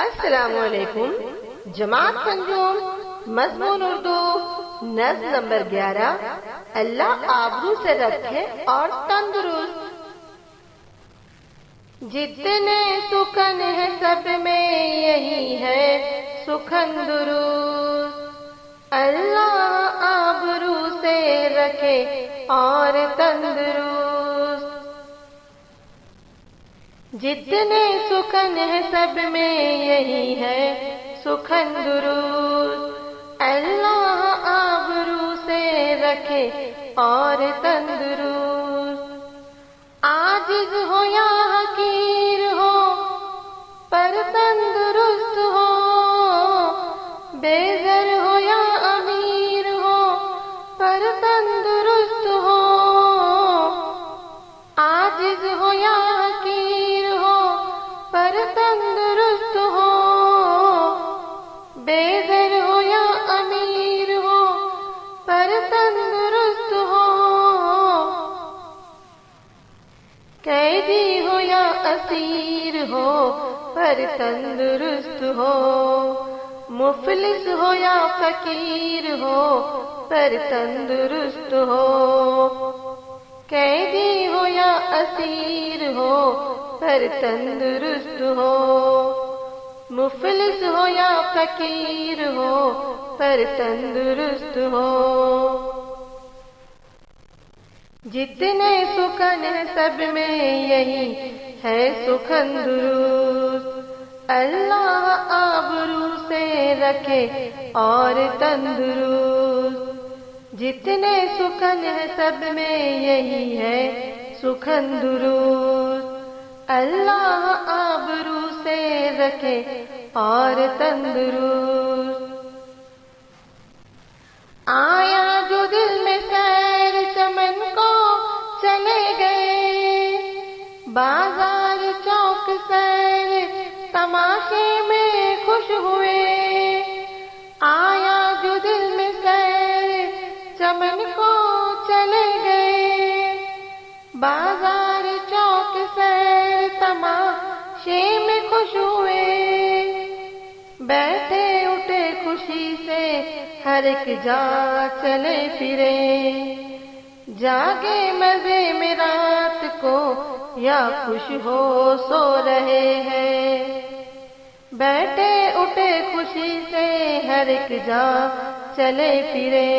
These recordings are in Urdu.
السلام علیکم. جماعت سنجوم مضمون اردو نظم نمبر 11. اللہ آبرو سے رکھے اور تندرست. جتنے سکن ہے سب میں یہی ہے سکن درست. اللہ آبرو سے رکھے اور تندرست. جتنے سکن ہے سب میں یہی ہے سکن درست. اللہ آبرو سے رکھے اور تندرست. عاجز ہو یا حقیر ہو پر تندرست ہو، بے زر ہو یا امیر ہو پر تندرست ہو. عاجز ہو یا حقیر ہو پر تندرست ہو، بے زر ہو یا امیر ہو پر تندرست ہو. قیدی ہو یا اسیر ہو پر تندرست ہو، مفلس ہو یا فقیر ہو پر تندرست ہو. قیدی ہو یا اسیر ہو پر تندرست ہو، مفلس ہو یا فقیر ہو پر تندرست ہو. جتنے سکن ہے سب میں یہی ہے سکن درست. اللہ آبرو سے رکھے اور تندرست. جتنے سکن ہے سب میں یہی ہے سکن درست. اللہ آبرو سے رکھے اور تندرست. آیا جو دل میں سیر چمن کو چلے گئے، بازار چوک سیر تماشے میں خوش ہوئے. آیا جو دل میں سیر چمن کو چلے گئے، بازار چوک سیر تماشے میں خوش ہوئے. بیٹھے اٹھے خوشی سے ہر ایک جا چلے پھرے، جاگے مزے میں رات کو یا خوش ہو سو رہے ہیں. بیٹھے اٹھے خوشی سے ہر ایک جا چلے پھرے،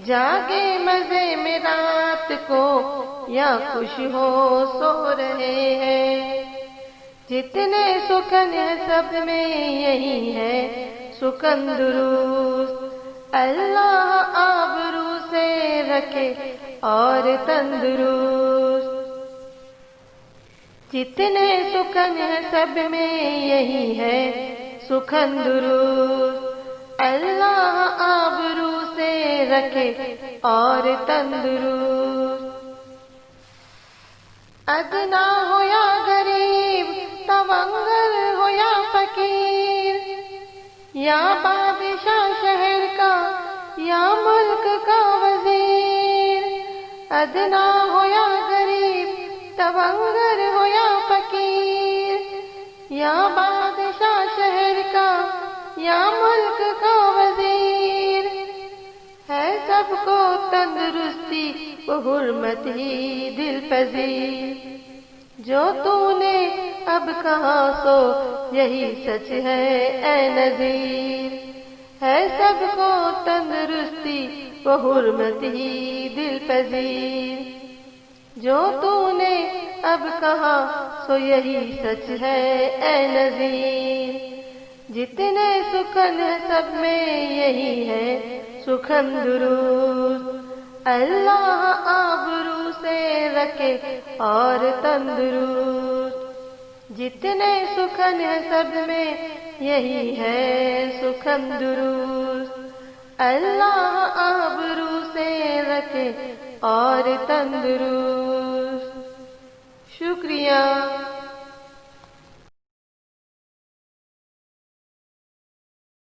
جاگے مزے میں رات کو یا خوش ہو سو رہے ہیں. جتنے سکن ہے سب میں یہی ہے سکن درست. اللہ آبرو سے رکھے اور تندرست. جتنے سکن ہے سب میں یہی ہے سکن درست. اللہ آبرو سے رکھے اور تندرست. ادنا ہو یا غریب، تونگر ہو یا فقیر، یا بادشاہ شہر کا یا ملک کا وزیر. ادنا ہو یا غریب، تونگر ہو یا فقیر، یا بادشاہ شہر کا یا ملک کا وزیر. ہے سب کو تندرستی وہ حرمت ہی دل پذیر. جو تو نے اب کہا سو یہی سچ ہے اے نذیر. ہے سب کو تندرستی وہ حرمت ہی دل پذیر. جو تو نے اب کہا سو یہی سچ ہے اے نذیر. جتنے سکن ہے سب میں یہی ہے سکن درست. اللہ آبرو سے رکھے اور تندرست. جتنے سکن ہے سب میں یہی ہے سکن درست. اللہ آبرو سے رکھے اور تندرست. شکریہ.